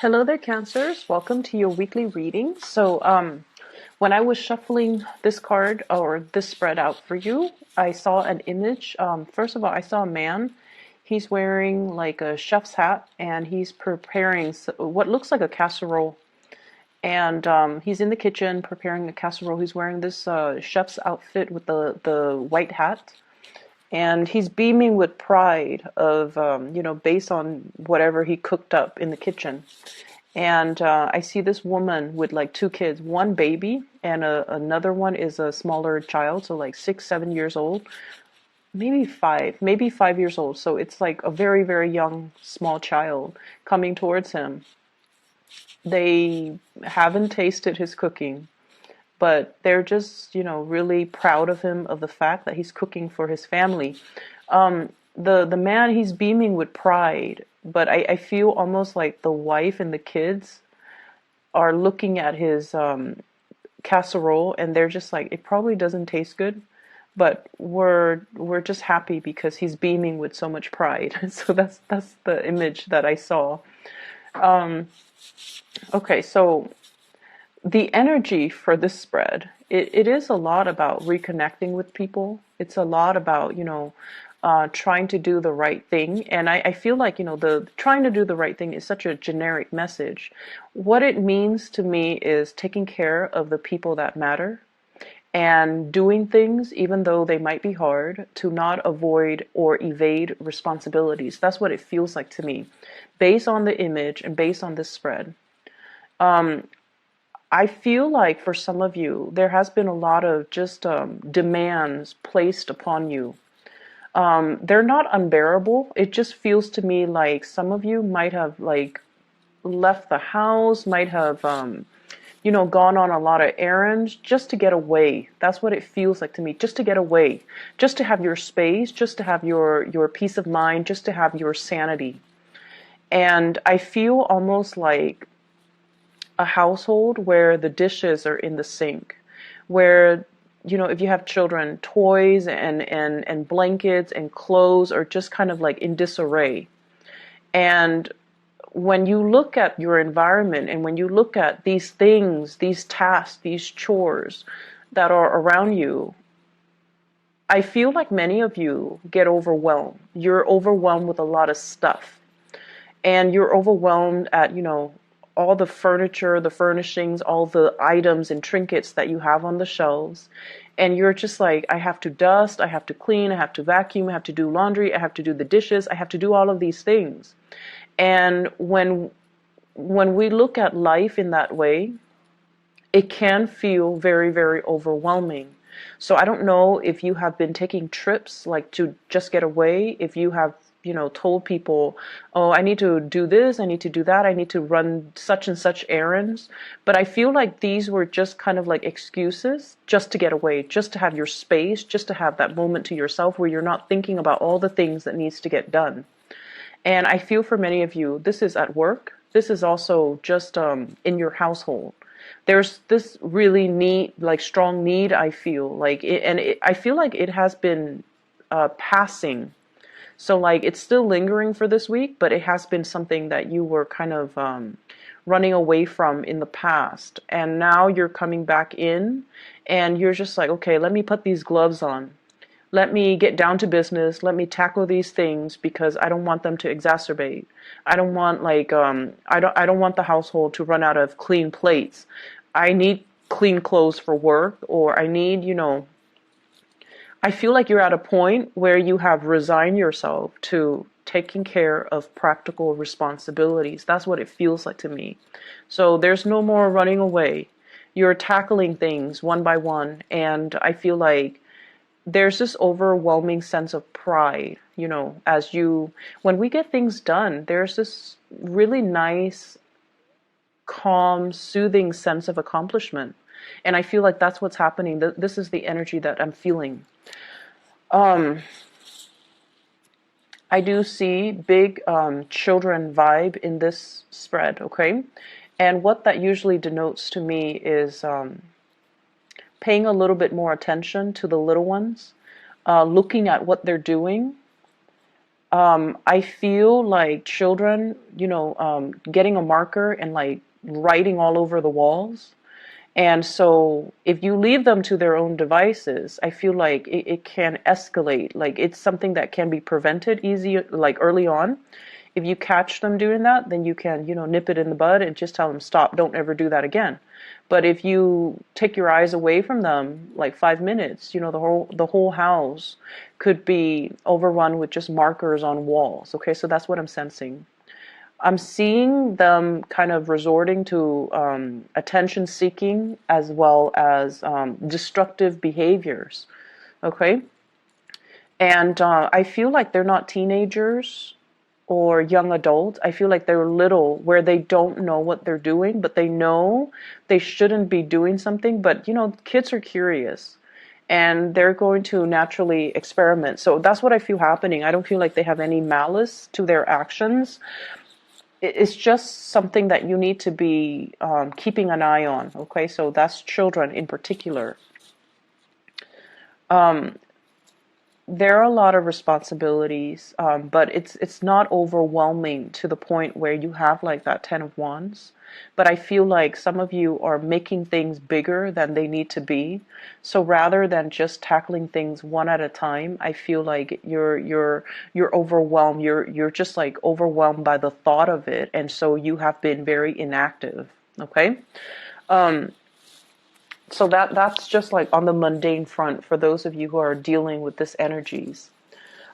Hello there, Cancers. Welcome to your weekly reading. When I was shuffling this card or this spread out for you, I saw an image. First of all, I saw a man. He's wearing like a chef's hat and he's preparing what looks like a casserole. And he's in the kitchen preparing a casserole. He's wearing this chef's outfit with the white hat. And he's beaming with pride of, based on whatever he cooked up in the kitchen. And I see this woman with like two kids, one baby, and another one is a smaller child, so like 6, 7 years old, maybe 5 years old. So it's like a very, very young, small child coming towards him. They haven't tasted his cooking, but they're just, really proud of him, of the fact that he's cooking for his family. The man, he's beaming with pride, but I feel almost like the wife and the kids are looking at his casserole and they're just like, it probably doesn't taste good, but we're just happy because he's beaming with so much pride. So that's the image that I saw. Okay, so the energy for this spread, it is a lot about reconnecting with people. It's a lot about, trying to do the right thing. And I feel like, the trying to do the right thing is such a generic message. What it means to me is taking care of the people that matter and doing things, even though they might be hard, to not avoid or evade responsibilities. That's what it feels like to me, based on the image and based on this spread. I feel like for some of you, there has been a lot of just demands placed upon you. They're not unbearable. It just feels to me like some of you might have like left the house, might have, gone on a lot of errands just to get away. That's what it feels like to me, just to get away, just to have your space, just to have your peace of mind, just to have your sanity. And I feel almost like a household where the dishes are in the sink, where, if you have children, toys and blankets and clothes are just kind of like in disarray. And when you look at your environment and when you look at these things, these tasks, these chores that are around you, I feel like many of you get overwhelmed. You're overwhelmed with a lot of stuff. And you're overwhelmed at, all the furniture, the furnishings, all the items and trinkets that you have on the shelves. And you're just like, I have to dust, I have to clean, I have to vacuum, I have to do laundry, I have to do the dishes, I have to do all of these things. And when we look at life in that way, it can feel very, very overwhelming. So I don't know if you have been taking trips like to just get away, if you have, told people, oh, I need to do this, I need to do that, I need to run such and such errands. But I feel like these were just kind of like excuses just to get away, just to have your space, just to have that moment to yourself where you're not thinking about all the things that needs to get done. And I feel for many of you, this is at work. This is also just in your household. There's this really need, like strong need, I feel like it, I feel like it has been passing. So like it's still lingering for this week, but it has been something that you were kind of running away from in the past. And now you're coming back in and you're just like, okay, let me put these gloves on. Let me get down to business. Let me tackle these things because I don't want them to exacerbate. I don't want like I don't want the household to run out of clean plates. I need clean clothes for work, or I need, I feel like you're at a point where you have resigned yourself to taking care of practical responsibilities. That's what it feels like to me. So there's no more running away. You're tackling things one by one, and I feel like there's this overwhelming sense of pride, when we get things done, there's this really nice, calm, soothing sense of accomplishment. And I feel like that's what's happening. This is the energy that I'm feeling. I do see big children vibe in this spread, okay? And what that usually denotes to me is paying a little bit more attention to the little ones, looking at what they're doing, I feel like children, getting a marker and like writing all over the walls. And so if you leave them to their own devices, I feel like it can escalate. Like it's something that can be prevented easy, like early on. If you catch them doing that, then you can, nip it in the bud and just tell them, stop, don't ever do that again. But if you take your eyes away from them, like 5 minutes, the whole house could be overrun with just markers on walls. Okay, so that's what I'm sensing. I'm seeing them kind of resorting to attention seeking as well as destructive behaviors. Okay. And I feel like they're not teenagers or young adults. I feel like they're little where they don't know what they're doing, but they know they shouldn't be doing something. But, kids are curious and they're going to naturally experiment. So that's what I feel happening. I don't feel like they have any malice to their actions. It's just something that you need to be keeping an eye on. Okay, so that's children in particular. There are a lot of responsibilities, but it's not overwhelming to the point where you have like that 10 of Wands. But I feel like some of you are making things bigger than they need to be. So rather than just tackling things one at a time, I feel like you're overwhelmed. You're just like overwhelmed by the thought of it, and so you have been very inactive. Okay. So that's just like on the mundane front for those of you who are dealing with this energies.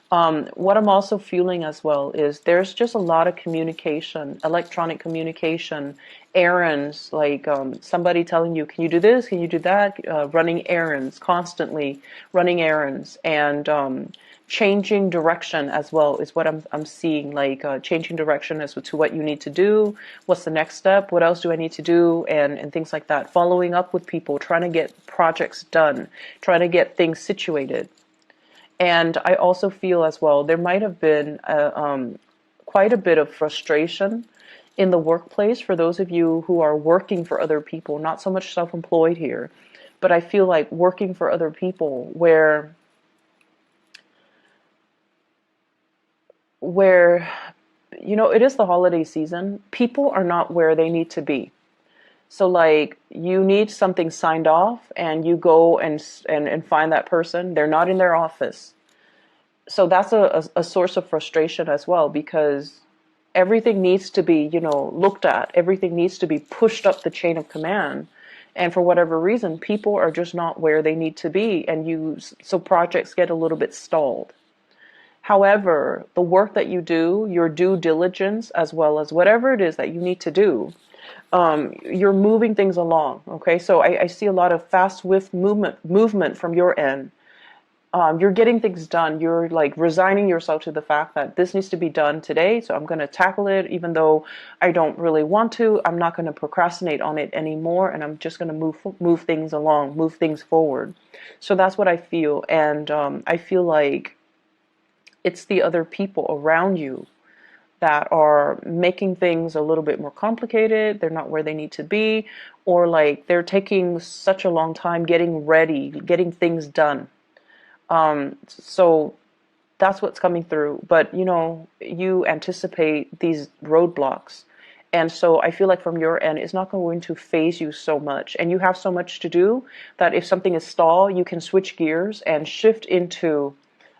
What I'm also feeling as well is there's just a lot of communication, electronic communication, errands, like somebody telling you, can you do this? Can you do that? Running errands, constantly running errands, and changing direction as well is what I'm seeing, like changing direction as to what you need to do, what's the next step, what else do I need to do, and things like that. Following up with people, trying to get projects done, trying to get things situated. And I also feel as well, there might have been quite a bit of frustration in the workplace for those of you who are working for other people, not so much self-employed here, but I feel like working for other people where it is the holiday season. People are not where they need to be. So like you need something signed off and you go and find that person. They're not in their office. So that's a source of frustration as well, because everything needs to be, looked at. Everything needs to be pushed up the chain of command. And for whatever reason, people are just not where they need to be. And so projects get a little bit stalled. However, the work that you do, your due diligence, as well as whatever it is that you need to do, you're moving things along. Okay, so I see a lot of fast, swift movement from your end. You're getting things done. You're like resigning yourself to the fact that this needs to be done today. So I'm going to tackle it, even though I don't really want to. I'm not going to procrastinate on it anymore, and I'm just going to move things along, move things forward. So that's what I feel, and I feel like it's the other people around you that are making things a little bit more complicated. They're not where they need to be, or like they're taking such a long time getting ready, getting things done. So that's what's coming through. But you anticipate these roadblocks. And so I feel like from your end, it's not going to phase you so much. And you have so much to do that if something is stalled, you can switch gears and shift into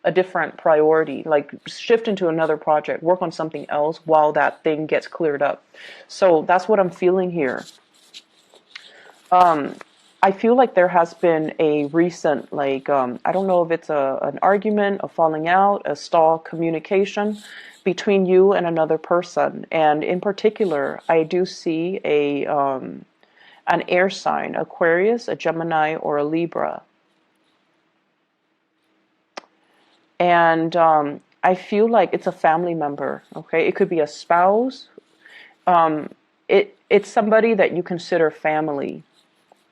a different priority, like shift into another project, work on something else while that thing gets cleared up. So that's what I'm feeling here. I feel like there has been a recent, like, I don't know if it's an argument, a falling out, a stall communication between you and another person. And in particular, I do see an air sign, Aquarius, a Gemini, or a Libra. And I feel like it's a family member, okay? It could be a spouse. It's somebody that you consider family.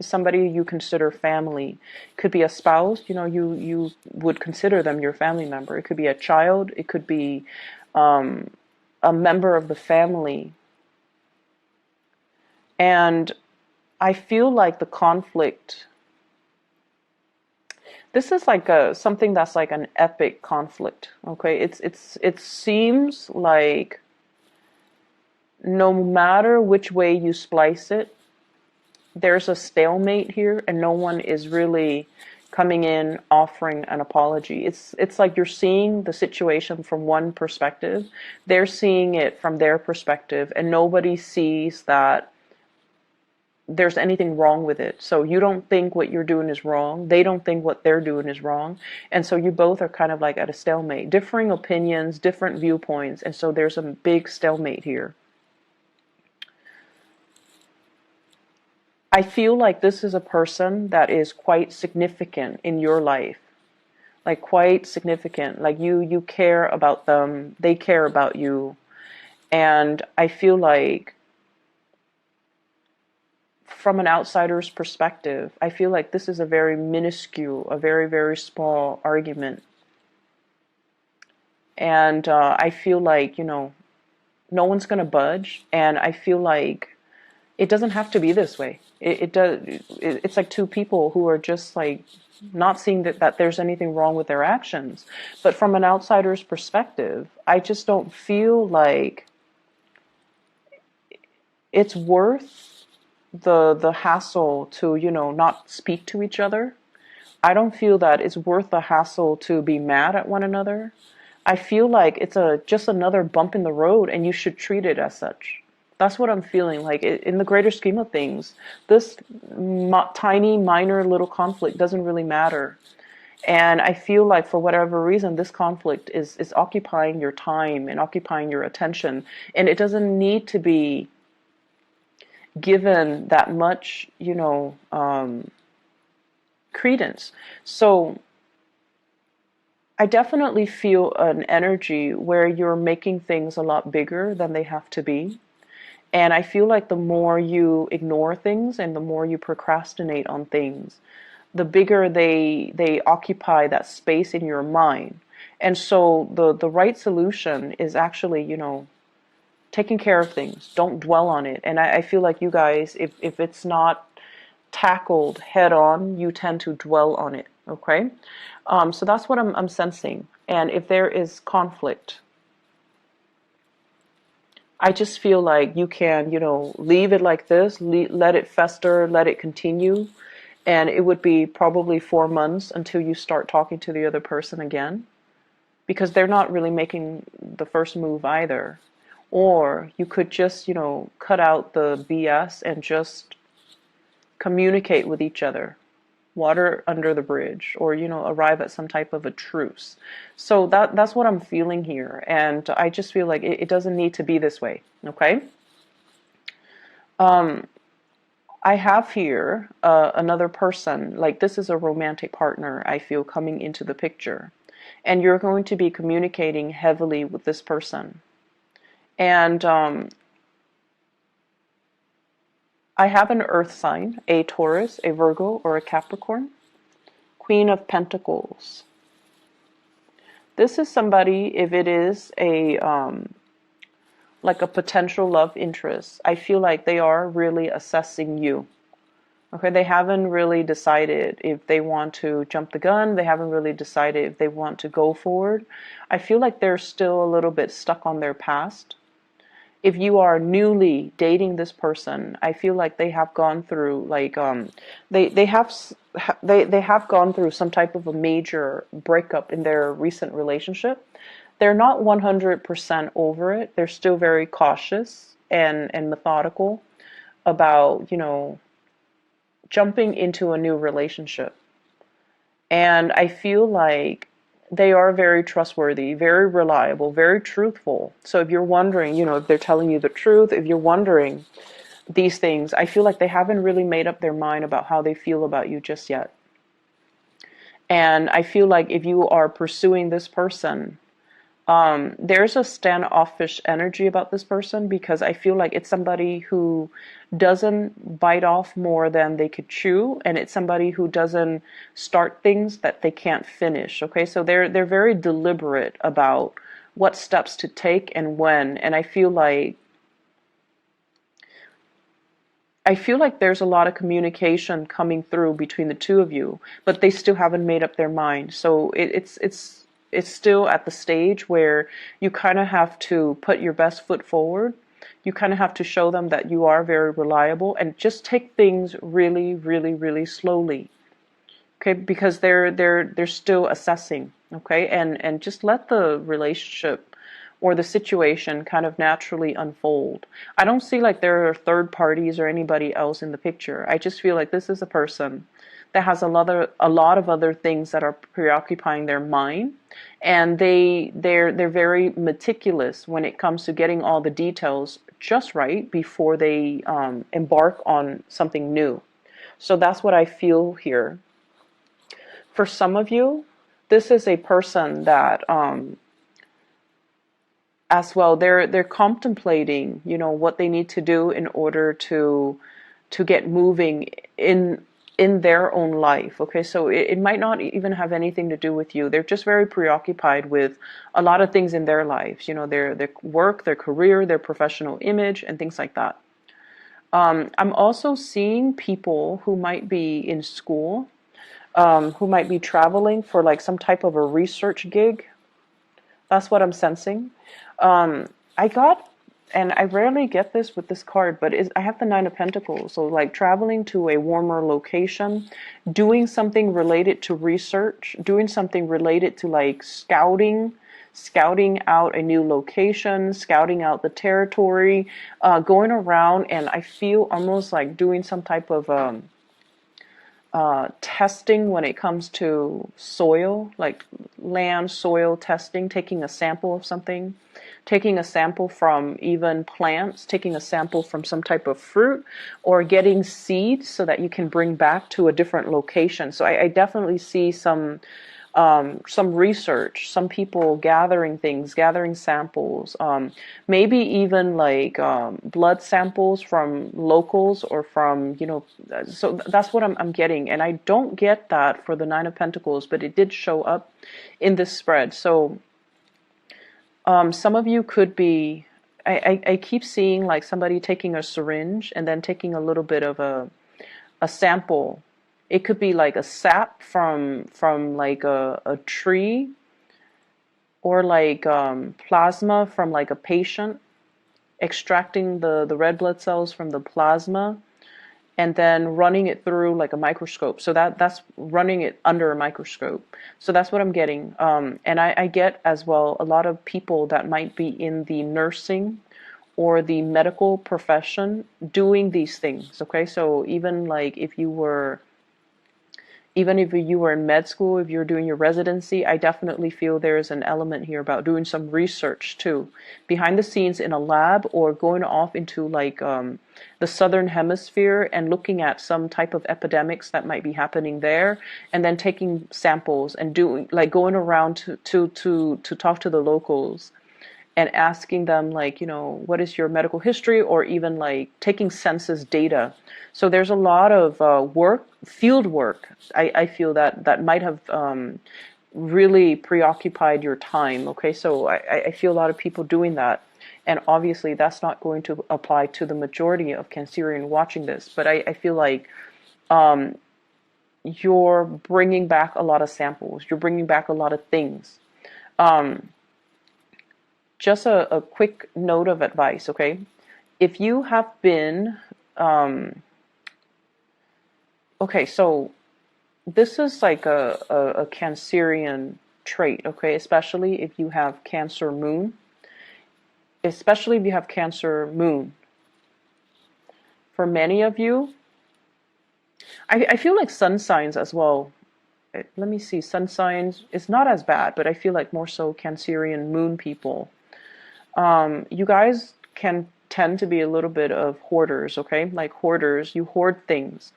Somebody you consider family. Could be a spouse, you would consider them your family member. It could be a child. It could be a member of the family. And I feel like the conflict This is like something that's like an epic conflict. Okay, it seems like no matter which way you splice it, there's a stalemate here, and no one is really coming in offering an apology. It's like you're seeing the situation from one perspective, they're seeing it from their perspective, and nobody sees that there's anything wrong with it. So you don't think what you're doing is wrong, they don't think what they're doing is wrong, and so you both are kind of like at a stalemate, differing opinions, different viewpoints, and so there's a big stalemate here. I feel like this is a person that is quite significant in your life, like quite significant, like you care about them, they care about you, and I feel like from an outsider's perspective, I feel like this is a very minuscule, a very, very small argument. And I feel like, no one's going to budge. And I feel like it doesn't have to be this way. It's like two people who are just like not seeing that there's anything wrong with their actions. But from an outsider's perspective, I just don't feel like it's worth the hassle to, not speak to each other. I don't feel that it's worth the hassle to be mad at one another. I feel like it's just another bump in the road, and you should treat it as such. That's what I'm feeling like. In the greater scheme of things, this tiny, minor little conflict doesn't really matter. And I feel like for whatever reason, this conflict is occupying your time and occupying your attention. And it doesn't need to be given that much, credence. So I definitely feel an energy where you're making things a lot bigger than they have to be. And I feel like the more you ignore things and the more you procrastinate on things, the bigger they occupy that space in your mind. And so the right solution is actually, taking care of things. Don't dwell on it. And I feel like you guys, if it's not tackled head on, you tend to dwell on it. Okay? So that's what I'm sensing. And if there is conflict, I just feel like you can, leave it like this, let it fester, let it continue. And it would be probably 4 months until you start talking to the other person again, because they're not really making the first move either. Or you could just, cut out the BS and just communicate with each other, water under the bridge, or, arrive at some type of a truce. So that's what I'm feeling here. And I just feel like it doesn't need to be this way. Okay. I have here another person, like this is a romantic partner, I feel, coming into the picture. And you're going to be communicating heavily with this person. And I have an earth sign, a Taurus, a Virgo, or a Capricorn. Queen of Pentacles. This is somebody, if it is a like a potential love interest, I feel like they are really assessing you. Okay, they haven't really decided if they want to jump the gun. They haven't really decided if they want to go forward. I feel like they're still a little bit stuck on their past. If you are newly dating this person, I feel like they have gone through like they have gone through some type of a major breakup in their recent relationship. They're not 100% over it. They're still very cautious and methodical about, jumping into a new relationship. And I feel like they are very trustworthy, very reliable, very truthful. So if you're wondering, if they're telling you the truth, if you're wondering these things, I feel like they haven't really made up their mind about how they feel about you just yet. And I feel like if you are pursuing this person, there's a standoffish energy about this person, because I feel like it's somebody who doesn't bite off more than they could chew, and it's somebody who doesn't start things that they can't finish. Okay, so they're very deliberate about what steps to take and when, and I feel like I feel like there's a lot of communication coming through between the two of you, but they still haven't made up their mind. So it's still at the stage where you kind of have to put your best foot forward. You kind of have to show them that you are very reliable, and just take things really, really, really slowly. Okay, because they're still assessing. Okay, and just let the relationship or the situation kind of naturally unfold. I don't see like there are third parties or anybody else in the picture. I just feel like this is a person that has a lot of other things that are preoccupying their mind, and they're very meticulous when it comes to getting all the details just right before they embark on something new. So that's what I feel here. For some of you, this is a person that as well, they're contemplating, what they need to do in order to get moving in their own life. Okay, so it might not even have anything to do with you. They're just very preoccupied with a lot of things in their lives, their work, their career, their professional image, and things like that. I'm also seeing people who might be in school, who might be traveling for like some type of a research gig. That's what I'm sensing. I got, and I rarely get this with this card, but I have the Nine of Pentacles. So like traveling to a warmer location, doing something related to research, doing something related to like scouting out a new location, scouting out the territory, going around, and I feel almost like doing some type of testing when it comes to soil, like land soil testing, taking a sample of something, taking a sample from even plants, taking a sample from some type of fruit, or getting seeds so that you can bring back to a different location. So I definitely see some research, some people gathering things, gathering samples, maybe even like blood samples from locals or from, so that's what I'm getting. And I don't get that for the Nine of Pentacles, but it did show up in this spread. So some of you could be, I keep seeing like somebody taking a syringe and then taking a little bit of a sample. It could be like a sap from like a tree, or like plasma from like a patient, extracting the red blood cells from the plasma and then running it through like a microscope. So that's running it under a microscope. So that's what I'm getting. And I get as well a lot of people that might be in the nursing or the medical profession doing these things. Okay, so even if you were in med school, if you're doing your residency, I definitely feel there's an element here about doing some research too, behind the scenes in a lab, or going off into like the southern hemisphere and looking at some type of epidemics that might be happening there, and then taking samples and doing like going around to talk to the locals and asking them what is your medical history, or even like taking census data. So there's a lot of field work. I feel that might have really preoccupied your time. Okay, so I feel a lot of people doing that. And obviously that's not going to apply to the majority of Cancerian watching this, but I feel like you're bringing back a lot of samples. You're bringing back a lot of things. Just a quick note of advice, okay? If you have been, okay, so this is like a Cancerian trait, okay? Especially if you have Cancer moon. Especially if you have Cancer moon. For many of you, I feel like sun signs as well. Let me see, sun signs, it's not as bad, but I feel like more so Cancerian moon people. You guys can tend to be a little bit of hoarders, okay? Like hoarders, you hoard things,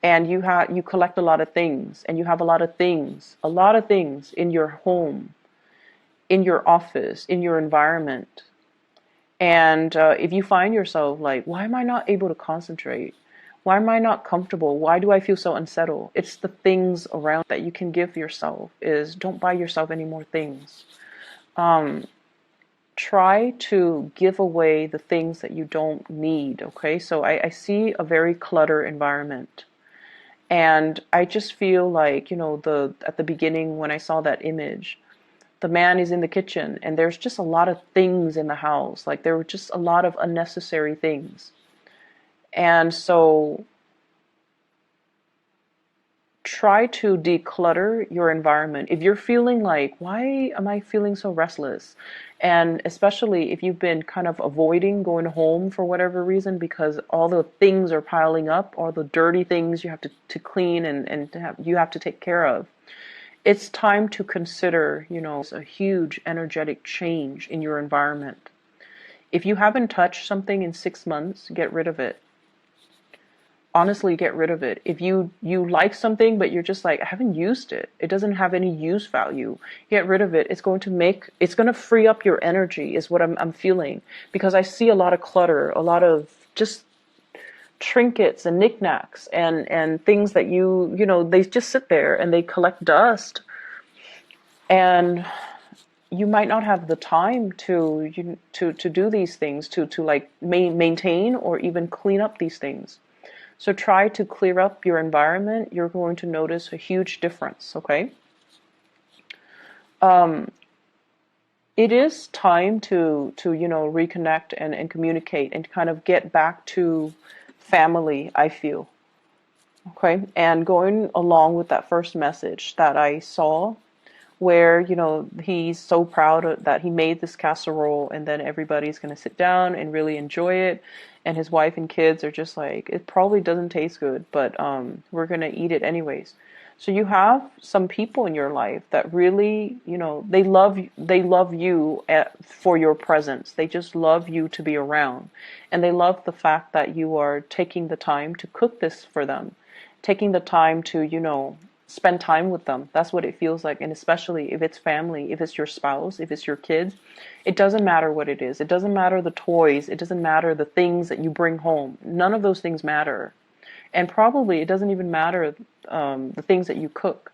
and you collect a lot of things, and you have a lot of things in your home, in your office, in your environment. And if you find yourself like, why am I not able to concentrate? Why am I not comfortable? Why do I feel so unsettled? It's the things around that you can give yourself. Is don't buy yourself any more things. try to give away the things that you don't need, okay? So I see a very cluttered environment. And I just feel like, at the beginning when I saw that image, the man is in the kitchen and there's just a lot of things in the house. Like there were just a lot of unnecessary things. And so try to declutter your environment. If you're feeling like, why am I feeling so restless? And especially if you've been kind of avoiding going home for whatever reason because all the things are piling up, all the dirty things you have to clean and you have to take care of. It's time to consider, a huge energetic change in your environment. If you haven't touched something in 6 months, get rid of it. Honestly, get rid of it. If you like something but you're just like, I haven't used it, it doesn't have any use value, get rid of it. It's going to free up your energy is what I'm feeling, because I see a lot of clutter, a lot of just trinkets and knickknacks and things that they just sit there and they collect dust, and you might not have the time to do these things, to like maintain or even clean up these things. So try to clear up your environment. You're going to notice a huge difference, okay? It is time to reconnect and communicate and kind of get back to family, I feel. Okay? And going along with that first message that I saw, where he's so proud that he made this casserole, and then everybody's going to sit down and really enjoy it, and his wife and kids are just like, it probably doesn't taste good, but we're going to eat it anyways. So you have some people in your life that really, they love you for your presence. They just love you to be around, and they love the fact that you are taking the time to cook this for them, taking the time to spend time with them. That's what it feels like. And especially if it's family, if it's your spouse, if it's your kids, it doesn't matter what it is. It doesn't matter the toys. It doesn't matter the things that you bring home. None of those things matter. And probably it doesn't even matter the things that you cook,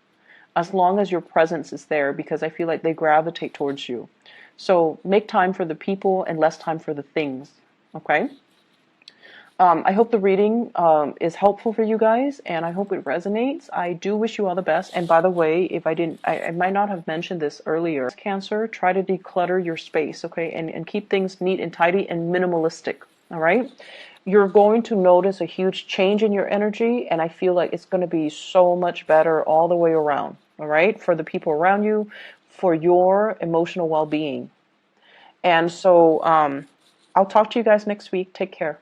as long as your presence is there, because I feel like they gravitate towards you. So make time for the people and less time for the things. Okay? I hope the reading is helpful for you guys, and I hope it resonates. I do wish you all the best. And by the way, if I didn't, I might not have mentioned this earlier. Cancer, try to declutter your space, okay, and keep things neat and tidy and minimalistic, all right? You're going to notice a huge change in your energy, and I feel like it's going to be so much better all the way around, all right, for the people around you, for your emotional well-being. And so I'll talk to you guys next week. Take care.